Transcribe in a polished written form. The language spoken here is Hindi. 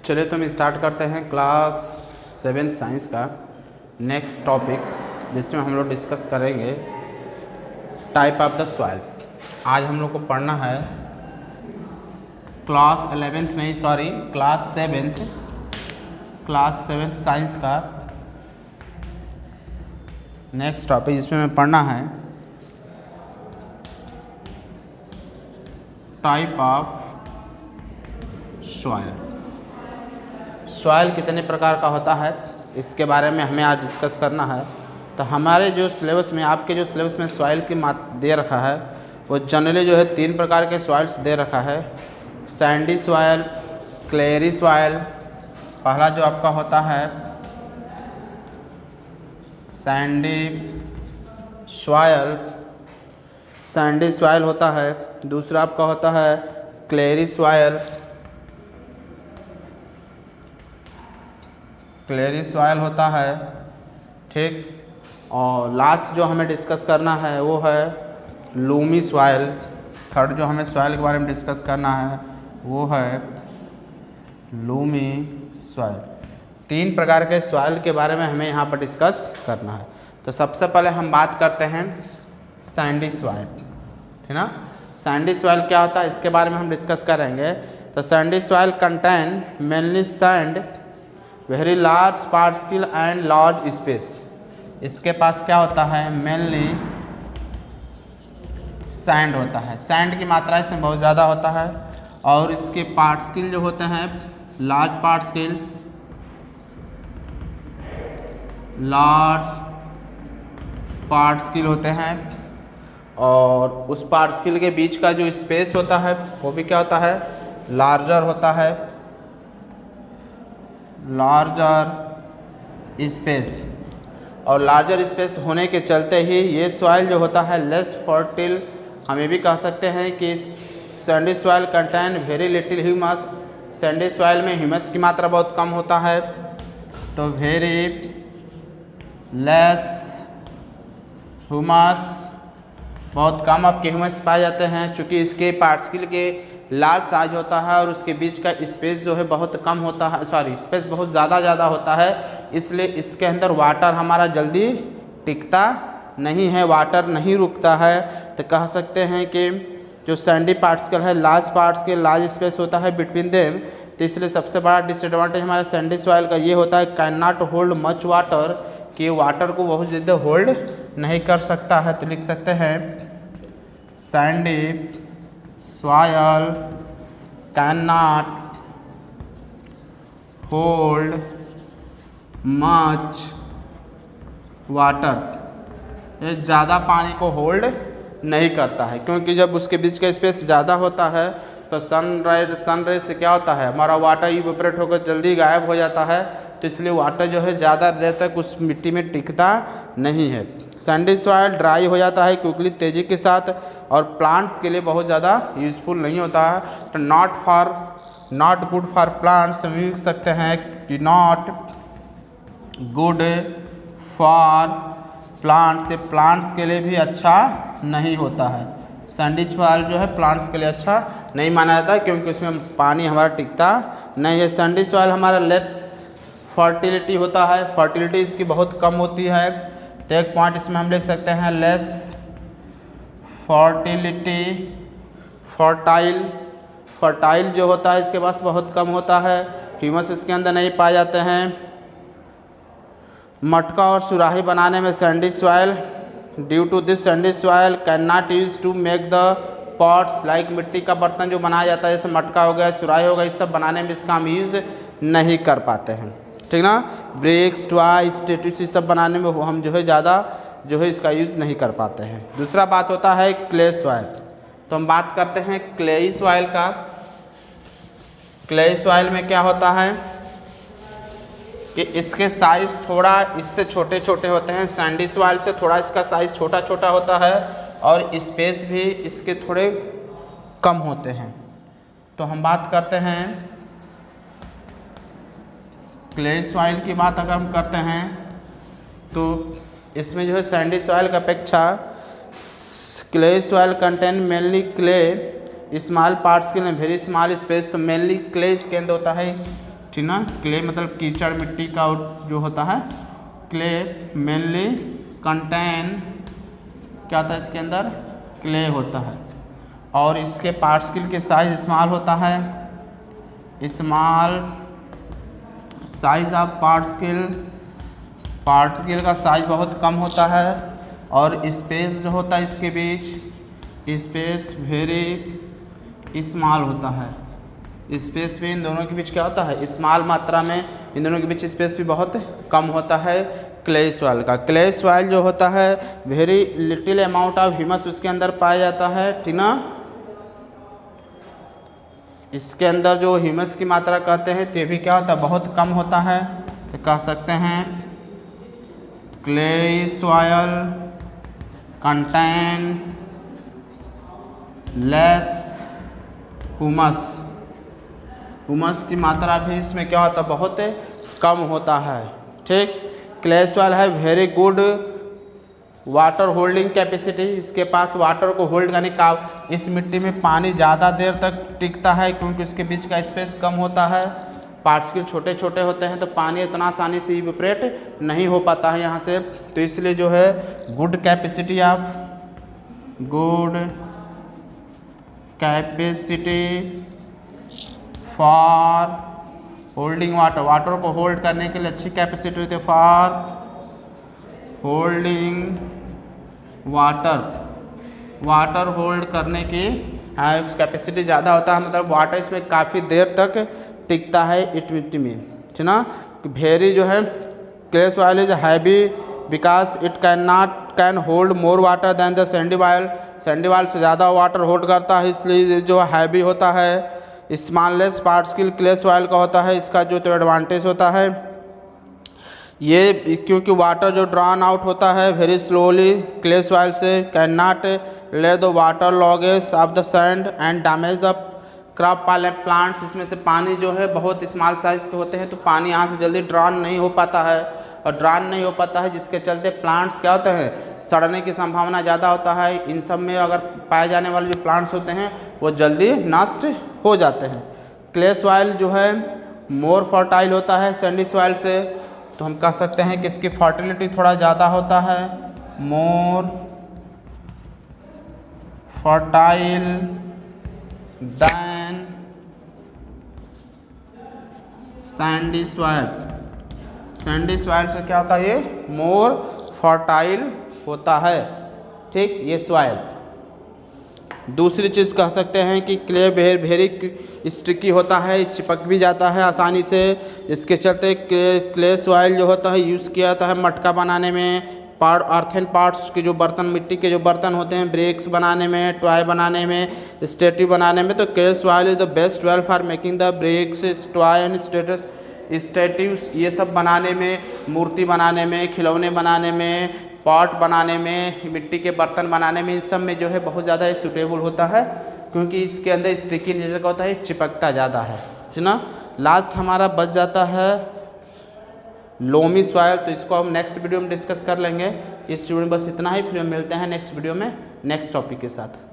चलिए तो हम स्टार्ट करते हैं क्लास 7 साइंस का नेक्स्ट टॉपिक, जिसमें हम लोग डिस्कस करेंगे टाइप ऑफ द सॉइल। आज हम लोग को पढ़ना है क्लास 7th साइंस का नेक्स्ट टॉपिक, जिसमें हमें पढ़ना है टाइप ऑफ सॉइल। सॉइल कितने प्रकार का होता है, इसके बारे में हमें आज डिस्कस करना है। तो हमारे जो सिलेबस में, आपके जो सिलेबस में सॉइल की दे रखा है, वो जनरली जो है 3 प्रकार के सॉइल्स दे रखा है। Sandy soil, clayey soil. पहला जो आपका होता है सैंडी सॉइल होता है। दूसरा आपका होता है क्लेरी सॉइल होता है, ठीक। और लास्ट जो हमें डिस्कस करना है वो है लूमी सॉइल। थर्ड जो हमें सॉइल के बारे में डिस्कस करना है वो है लूमी सॉइल। 3 प्रकार के सॉइल के बारे में हमें यहाँ पर डिस्कस करना है। तो सबसे पहले हम बात करते हैं सैंडी सॉइल, ठीक ना। सैंडी सॉइल क्या होता है, इसके बारे में हम डिस्कस करेंगे। तो Sandy soil contain mainly sand, very large particle and large space. इसके पास क्या होता है, मेनली सैंड होता है। सैंड की मात्रा इसमें बहुत ज़्यादा होता है, और इसके पार्टिकल जो होते हैं लार्ज पार्टिकल होते हैं। और उस पार्टिकल के बीच का जो स्पेस होता है वो भी क्या होता है, लार्जर होता है, लार्जर स्पेस। और लार्जर स्पेस होने के चलते ही ये सॉइल जो होता है लेस फर्टिल। हम ये भी कह सकते हैं कि Sandy soil contain very little humus. Sandy soil में ह्यूमस की मात्रा बहुत कम होता है। तो वेरी लेस ह्यूमस, बहुत कम आपके ह्यूमस पाए जाते हैं, चूँकि इसके पार्टिकल के लार्ज साइज होता है और उसके बीच का स्पेस जो है बहुत कम होता है, स्पेस बहुत ज़्यादा होता है। इसलिए इसके अंदर वाटर हमारा जल्दी टिकता नहीं है, वाटर नहीं रुकता है। तो कह सकते हैं कि जो सैंडी पार्टिकल है, लार्ज स्पेस होता है बिटवीन देम। तो इसलिए सबसे बड़ा डिसएडवांटेज हमारे सैंडी सॉइल का ये होता है, can not hold much water, कि वाटर को बहुत ज़्यादा होल्ड नहीं कर सकता है। तो लिख सकते हैं Sandy soil can not hold much water. ये ज़्यादा पानी को होल्ड नहीं करता है, क्योंकि जब उसके बीच का स्पेस ज़्यादा होता है तो सन रे से क्या होता है, हमारा वाटर इवेपोरेट होकर जल्दी गायब हो जाता है। तो इसलिए वाटर जो है ज़्यादा देर तक उस मिट्टी में टिकता नहीं है। सैंडी सॉइल ड्राई हो जाता है क्विकली, तेज़ी के साथ, और प्लांट्स के लिए बहुत ज़्यादा यूज़फुल नहीं होता है। तो नॉट गुड फॉर प्लांट्स, हम लिख सकते हैं कि नॉट गुड फॉर प्लांट्स। ये प्लांट्स के लिए भी अच्छा नहीं होता है। सैंडी सॉइल जो है प्लांट्स के लिए अच्छा नहीं माना जाता है, क्योंकि उसमें पानी हमारा टिकता नहीं है। सैंडी सॉइल हमारा लेस फर्टिलिटी होता है, फर्टिलिटी इसकी बहुत कम होती है। तो एक पॉइंट इसमें हम लिख सकते हैं लेस फर्टिलिटी। फर्टाइल जो होता है इसके पास बहुत कम होता है, ह्यूमस इसके अंदर नहीं पाए जाते हैं। मटका और सुराही बनाने में sandy soil, due to this sandy soil can not use to make the pots, like मिट्टी का बर्तन जो बनाया जाता है, जैसे मटका हो गया, सुराही हो गया, इस सब बनाने में इसका हम यूज़ नहीं कर पाते हैं, ठीक ना। ब्रिक्स, टॉय, स्टेटूस सब बनाने में हम जो है ज़्यादा जो है इसका यूज़ नहीं कर पाते हैं। दूसरा बात होता है क्ले सॉइल। तो हम बात करते हैं क्लेई सॉइल का। क्लेई सॉइल में क्या होता है कि इसके साइज़ थोड़ा इससे छोटे होते हैं। सैंडी सॉइल से थोड़ा इसका साइज़ छोटा होता है, और स्पेस भी इसके थोड़े कम होते हैं। तो हम बात करते हैं क्ले सॉइल की बात अगर हम करते हैं, तो इसमें जो है सैंडी सॉइल की अपेक्षा clay soil contain mainly clay, small parts के लिए वेरी स्मॉल स्पेस। तो मेनली क्ले इसके अंदर होता है, ठीक ना। क्ले मतलब कीचड़ मिट्टी का जो होता है, क्ले मेनली कंटेन क्या होता है इसके अंदर, क्ले होता है। और इसके पार्टिकल के साइज स्मॉल होता है, स्मॉल साइज ऑफ पार्टिकल का साइज बहुत कम होता है। और स्पेस जो होता है इसके बीच, स्पेस वेरी स्मॉल होता है। स्पेस भी इन दोनों के बीच क्या होता है, स्मॉल मात्रा में इन दोनों के बीच स्पेस भी बहुत कम होता है क्ले सॉइल का। क्ले सॉइल जो होता है very little amount of humus उसके अंदर पाया जाता है, ठीक ना। इसके अंदर जो ह्यूमस की मात्रा कहते हैं तो ये भी क्या होता है, बहुत कम होता है। तो कह सकते हैं clay soil contain less humus. Humus की मात्रा भी इसमें क्या होता है, बहुत कम होता है, ठीक। क्ले सॉइल है very good water holding capacity, इसके पास वाटर को होल्ड करने का, इस मिट्टी में पानी ज़्यादा देर तक टिकता है क्योंकि उसके बीच का स्पेस कम होता है। पार्टिकल छोटे छोटे होते हैं तो पानी इतना आसानी से इवेपोरेट नहीं हो पाता है यहाँ से, तो इसलिए जो है good capacity for holding water को होल्ड करने के लिए अच्छी कैपेसिटी होती है फॉर होल्डिंग वाटर होल्ड करने की कैपेसिटी ज़्यादा होता है, मतलब वाटर इसमें काफ़ी देर तक टिकता है इस मिट्टी में, ठीक ना। वेरी जो है clay soil is heavy because it can hold more water than the sandy soil से ज़्यादा वाटर होल्ड करता है, इसलिए जो हैवी होता है। स्मॉलेस्ट पार्टिकल क्ले सॉइल का होता है, इसका जो तो एडवांटेज होता है ये क्योंकि वाटर जो ड्रॉन आउट होता है वेरी स्लोली क्ले सॉइल से, can not let the water luggage of the sand and damage the crop plants. इसमें से पानी जो है बहुत स्मॉल साइज़ के होते हैं तो पानी यहाँ से जल्दी ड्रॉन नहीं हो पाता है, और ड्रॉन नहीं हो पाता है जिसके चलते प्लांट्स क्या होते हैं, सड़ने की संभावना ज़्यादा होता है। इन सब में अगर पाए जाने वाले जो प्लांट्स होते हैं वो जल्दी नष्ट हो जाते हैं। क्ले सॉइल जो है मोर फर्टाइल होता है सैंडी सॉइल से, तो हम कह सकते हैं कि इसकी फर्टिलिटी थोड़ा ज़्यादा होता है, more fertile than sandy soil. Sandy soil से क्या होता है, ये मोर फर्टाइल होता है, ठीक, ये सॉइल। दूसरी चीज़ कह सकते हैं कि क्ले वेरी स्टिकी होता है, चिपक भी जाता है आसानी से, इसके चलते क्ले सॉइल जो होता है यूज़ किया जाता है मटका बनाने में, अर्थन पार्ट्स के जो बर्तन, मिट्टी के जो बर्तन होते हैं, ब्रेक्स बनाने में, टॉय बनाने में, स्टैट्यू बनाने में। तो clay soil is the best soil for making the bricks, toy and statues, ये सब बनाने में, मूर्ति बनाने में, खिलौने बनाने में, पॉट बनाने में, मिट्टी के बर्तन बनाने में, इन सब में जो है बहुत ज़्यादा सूटेबल होता है क्योंकि इसके अंदर स्टिकी नेचर का होता है, चिपकता ज़्यादा है, ठीक ना। लास्ट हमारा बच जाता है लोमी सॉइल, तो इसको हम नेक्स्ट वीडियो में डिस्कस कर लेंगे। इस वीडियो में बस इतना ही, फिर हम मिलते हैं नेक्स्ट वीडियो में नेक्स्ट टॉपिक के साथ।